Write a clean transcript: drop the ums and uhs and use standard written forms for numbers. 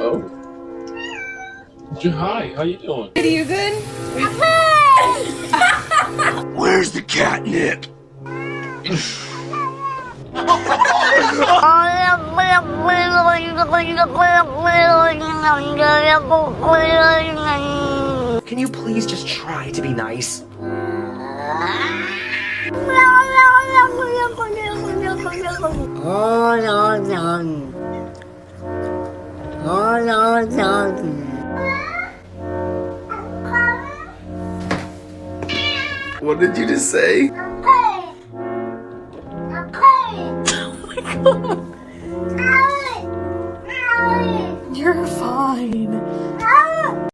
Oh. Hi, how you doing? Are you good? Where's the catnip? Can you please just try to be nice? What did you just say?